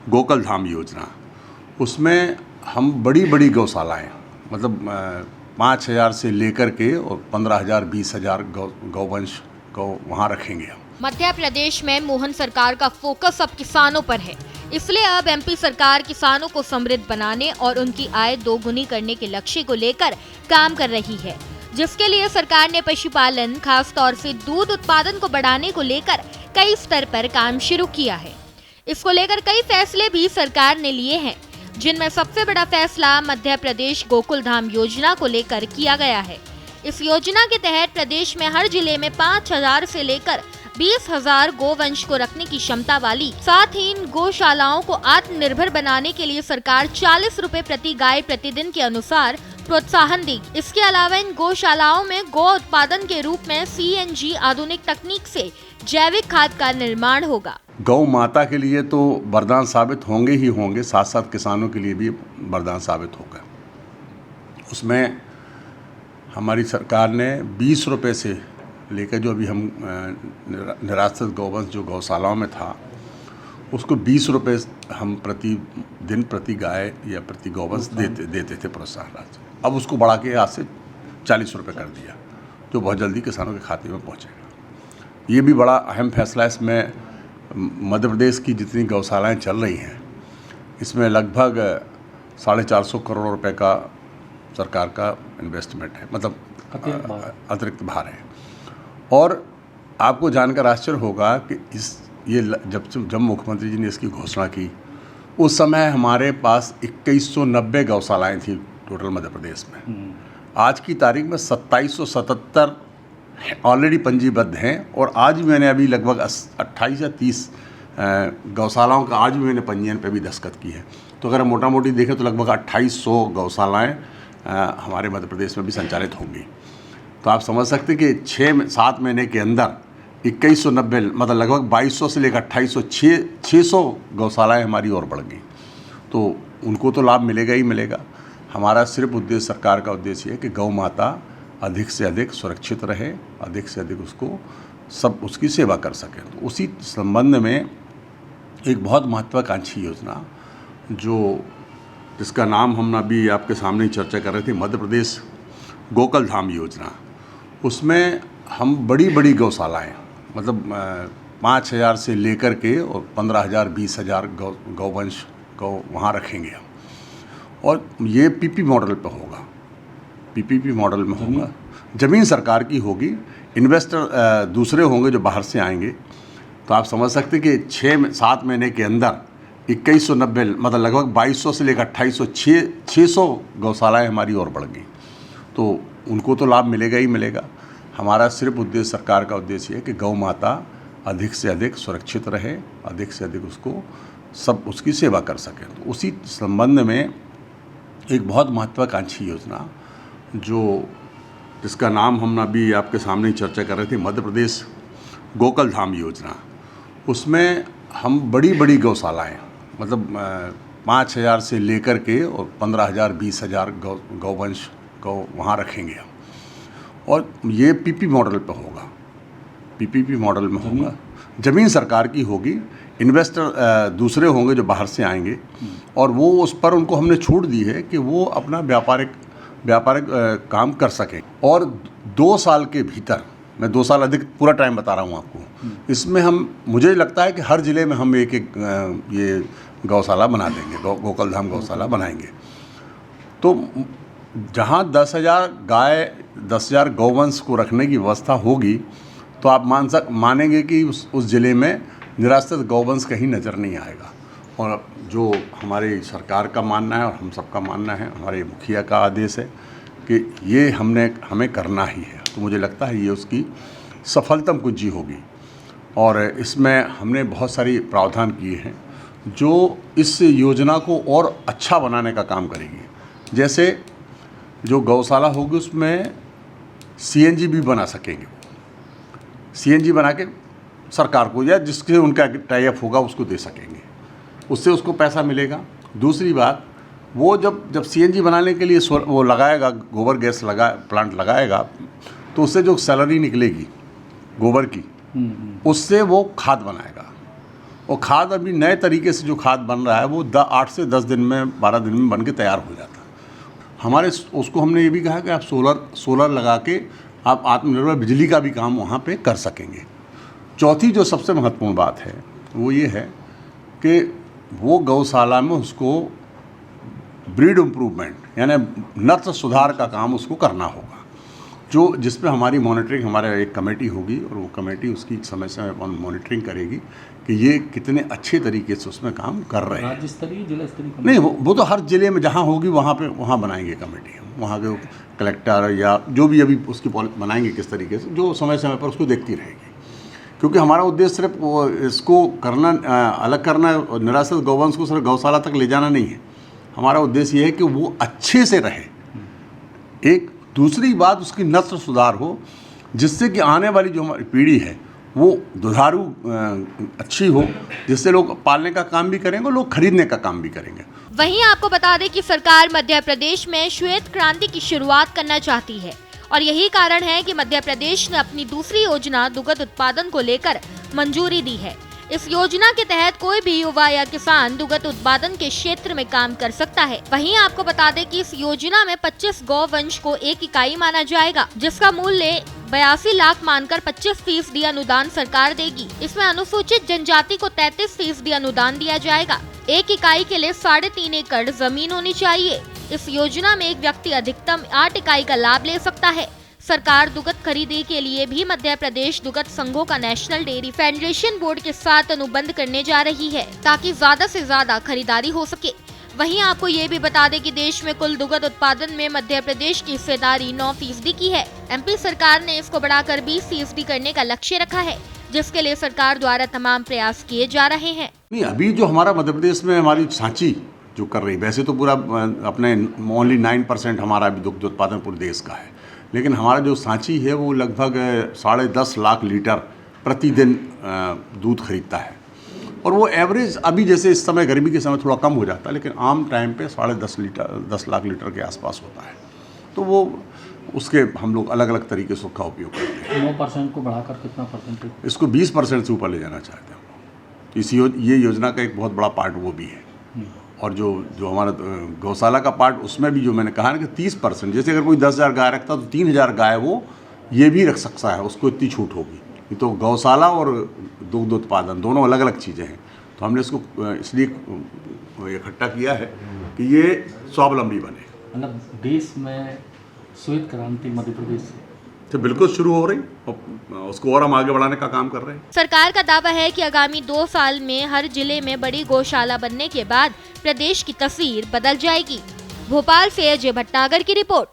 गोकुल धाम योजना, उसमें हम बड़ी बड़ी गौशालाएँ मतलब 5,000 से लेकर के और 15,000 20,000 गौवंश को वहाँ रखेंगे हम। मध्य प्रदेश में मोहन सरकार का फोकस अब किसानों पर है, इसलिए अब एमपी सरकार किसानों को समृद्ध बनाने और उनकी आय दोगुनी करने के लक्ष्य को लेकर काम कर रही है, जिसके लिए सरकार ने पशुपालन, खास तौर से दूध उत्पादन को बढ़ाने को लेकर कई स्तर पर काम शुरू किया है। इसको लेकर कई फैसले भी सरकार ने लिए हैं, जिनमें सबसे बड़ा फैसला मध्य प्रदेश गोकुल धाम योजना को लेकर किया गया है। इस योजना के तहत प्रदेश में हर जिले में 5,000 से लेकर 20,000 गोवंश को रखने की क्षमता वाली, साथ ही इन गौशालाओं को आत्मनिर्भर बनाने के लिए सरकार 40 रुपए प्रति गाय प्रतिदिन के अनुसार प्रोत्साहन देगी। इसके अलावा इन गौशालाओं में गौ उत्पादन के रूप में CNG आधुनिक तकनीक से जैविक खाद का निर्माण होगा। गौ माता के लिए तो वरदान साबित होंगे ही होंगे, साथ साथ किसानों के लिए भी वरदान साबित होगा। उसमें हमारी सरकार ने 20 रुपये से लेकर जो अभी हम निराश्रित गौवंश जो गौशालाओं में था उसको 20 रुपये हम प्रति दिन प्रति गाय या प्रति गौवंश देते थे प्रोत्साहन राशि। अब उसको बढ़ा के आज से 40 रुपये कर दिया, जो बहुत जल्दी किसानों के खाते में पहुंचेगा। ये भी बड़ा अहम फैसला। इसमें मध्य प्रदेश की जितनी गौशालाएं चल रही हैं, इसमें लगभग 450 करोड़ रुपए का सरकार का इन्वेस्टमेंट है, मतलब अतिरिक्त भार है। और आपको जानकर आश्चर्य होगा कि जब मुख्यमंत्री जी ने इसकी घोषणा की, उस समय हमारे पास 2190 गौशालाएं थी टोटल मध्य प्रदेश में। आज की तारीख में 2777 ऑलरेडी पंजीबद्ध हैं, और आज भी मैंने अभी लगभग 28 या 30 गौशालाओं का आज भी मैंने पंजीयन पे भी दस्तखत की है। तो अगर हम मोटा मोटी देखें तो लगभग 2800 गौशालाएँ हमारे मध्य प्रदेश में भी संचालित होंगी। तो आप समझ सकते हैं कि 6-7 महीने के अंदर 2190 मतलब लगभग 2200 से लेकर 2800 600 गौशालाएँ हमारी और बढ़ गई। तो उनको तो लाभ मिलेगा ही मिलेगा। हमारा सिर्फ उद्देश्य, सरकार का उद्देश्य है कि गौ माता अधिक से अधिक सुरक्षित रहे, अधिक से अधिक उसकी सेवा कर सकें। तो उसी संबंध में एक बहुत महत्वाकांक्षी योजना जिसका नाम हम अभी आपके सामने चर्चा कर रहे थे, मध्य प्रदेश गोकुल धाम योजना, उसमें हम बड़ी बड़ी गौशालाएँ मतलब 5,000 से लेकर के और 15,000 20,000 गौवंश को वहाँ रखेंगे हम। और ये पीपी मॉडल पे होगा, पीपीपी मॉडल में होगा। ज़मीन सरकार की होगी, इन्वेस्टर दूसरे होंगे जो बाहर से आएंगे। तो आप समझ सकते हैं कि 6-7 महीने के अंदर 2190 मतलब लगभग 2200 से लेकर 2800 600 गौशालाएँ हमारी और बढ़ गई। तो उनको तो लाभ मिलेगा ही मिलेगा। हमारा सिर्फ उद्देश्य, सरकार का उद्देश्य है कि गौ माता अधिक से अधिक सुरक्षित रहे, अधिक से अधिक उसकी सेवा कर सकें। तो उसी संबंध में एक बहुत महत्वाकांक्षी योजना जिसका नाम हम अभी आपके सामने चर्चा कर रहे थे, मध्य प्रदेश गोकुल धाम योजना, उसमें हम बड़ी बड़ी गौशालाएँ मतलब 5,000 से लेकर के और 15,000 20,000 गौवंश को वहाँ रखेंगे हम। और ये पीपी मॉडल पे होगा, पीपीपी मॉडल में होगा। ज़मीन सरकार की होगी, इन्वेस्टर दूसरे होंगे जो बाहर से आएंगे, और वो उस पर उनको हमने छूट दी है कि वो अपना व्यापारिक काम कर सकें। और 2 साल के भीतर, मैं 2 साल अधिक पूरा टाइम बता रहा हूँ आपको, इसमें मुझे लगता है कि हर ज़िले में हम एक ये गौशाला बना देंगे, गोकुल धाम गौशाला बनाएंगे। तो जहाँ 10,000 गौवंश को रखने की व्यवस्था होगी, तो आप मानेंगे कि उस ज़िले में निराश्रित गौवंश कहीं नज़र नहीं आएगा। और जो हमारी सरकार का मानना है और हम सबका मानना है, हमारे मुखिया का आदेश है कि ये हमें करना ही है। तो मुझे लगता है ये उसकी सफलतम कुंजी होगी। और इसमें हमने बहुत सारी प्रावधान किए हैं जो इस योजना को और अच्छा बनाने का काम करेगी। जैसे जो गौशाला होगी उसमें CNG भी बना सकेंगे, CNG बना के सरकार को या जिसके उनका टाई अप होगा उसको दे सकेंगे, उससे उसको पैसा मिलेगा। दूसरी बात, वो जब CNG बनाने के लिए वो लगाएगा, गोबर गैस प्लांट लगाएगा, तो उससे जो सैलरी निकलेगी गोबर की, उससे वो खाद बनाएगा। और खाद अभी नए तरीके से जो खाद बन रहा है वो 8 से 10 दिन में 12 दिन में बन के तैयार हो जाता है। हमारे उसको हमने ये भी कहा कि आप सोलर लगा के आप आत्मनिर्भर बिजली का भी काम वहाँ पे कर सकेंगे। चौथी जो सबसे महत्वपूर्ण बात है वो ये है कि वो गौशाला में उसको ब्रीड इम्प्रूवमेंट यानी नस्ल सुधार का काम उसको करना होगा, जो जिसमें हमारी मॉनिटरिंग, हमारे एक कमेटी होगी और वो कमेटी उसकी समय समय पर मॉनिटरिंग करेगी कि ये कितने अच्छे तरीके से उसमें काम कर रहे हैं। राज्य स्तरीय, जिला स्तरीय? नहीं, वो तो हर जिले में जहाँ होगी वहाँ बनाएंगे कमेटी, वहाँ के कलेक्टर या जो भी अभी उसकी बनाएंगे किस तरीके से, जो समय समय पर उसको देखती रहेगी। क्योंकि हमारा उद्देश्य सिर्फ इसको करना, अलग करना, निराश्रित गौवंश को सिर्फ गौशाला तक ले जाना नहीं है। हमारा उद्देश्य ये है कि वो अच्छे से रहे। एक दूसरी बात, उसकी नस्ल सुधार हो, जिससे कि आने वाली जो हमारी पीढ़ी है वो दुधारू अच्छी हो, जिससे लोग पालने का काम भी करेंगे, लोग खरीदने का काम भी करेंगे। वहीं आपको बता दें कि सरकार मध्य प्रदेश में श्वेत क्रांति की शुरुआत करना चाहती है और यही कारण है कि मध्य प्रदेश ने अपनी दूसरी योजना दुग्ध उत्पादन को लेकर मंजूरी दी है। इस योजना के तहत कोई भी युवा या किसान दुग्ध उत्पादन के क्षेत्र में काम कर सकता है। वहीं आपको बता दें कि इस योजना में 25 गौवंश को एक इकाई माना जाएगा, जिसका मूल्य 82 लाख मानकर 25% अनुदान सरकार देगी। इसमें अनुसूचित जनजाति को 33% अनुदान दिया जाएगा। एक इकाई के लिए 3.5 एकड़ जमीन होनी चाहिए। इस योजना में एक व्यक्ति अधिकतम 8 इकाई का लाभ ले सकता है। सरकार दुग्ध खरीदी के लिए भी मध्य प्रदेश दुग्ध संघों का नेशनल डेयरी फेडरेशन बोर्ड के साथ अनुबंध करने जा रही है, ताकि ज्यादा से ज्यादा खरीदारी हो सके। वहीं आपको ये भी बता दें कि देश में कुल दुग्ध उत्पादन में मध्य प्रदेश की हिस्सेदारी 9% की है। एमपी सरकार ने इसको बढ़ाकर 20% करने का लक्ष्य रखा है, जिसके लिए सरकार द्वारा तमाम प्रयास किए जा रहे हैं। नहीं, अभी जो हमारा मध्य प्रदेश में हमारी सांची जो कर रही, वैसे तो पूरा अपने ओनली 9% हमारा अभी दुग्ध उत्पादन पूरे देश का है, लेकिन हमारा जो सांची है वो लगभग 10.5 लाख लीटर प्रतिदिन दूध खरीदता है। और वो एवरेज अभी जैसे इस समय गर्मी के समय थोड़ा कम हो जाता है, लेकिन आम टाइम पे 10 लाख लीटर के आसपास होता है। तो वो उसके हम लोग अलग अलग तरीके से उसका उपयोग करते हैं। 9% को बढ़ाकर कितना परसेंटेज? इसको 20% से ऊपर ले जाना चाहते हैं हम लोग। ये योजना का एक बहुत बड़ा पार्ट वो भी है। और जो हमारा गौशाला का पार्ट, उसमें भी जो मैंने कहा ना कि 30%, जैसे अगर कोई 10,000 गाय रखता तो 3,000 गाय वो ये भी रख सकता है, उसको इतनी छूट होगी। तो गौशाला और दुग्ध उत्पादन दोनों अलग अलग चीज़ें हैं। तो हमने इसको इसलिए इकट्ठा किया है कि ये स्वावलंबी बने। मतलब देश में श्वेत क्रांति मध्य प्रदेश से तो बिल्कुल शुरू हो रही, और उसको और हम आगे बढ़ाने का काम कर रहे हैं। सरकार का दावा है कि आगामी 2 साल में हर जिले में बड़ी गौशाला बनने के बाद प्रदेश की तस्वीर बदल जाएगी। भोपाल से अजय भटनागर की रिपोर्ट।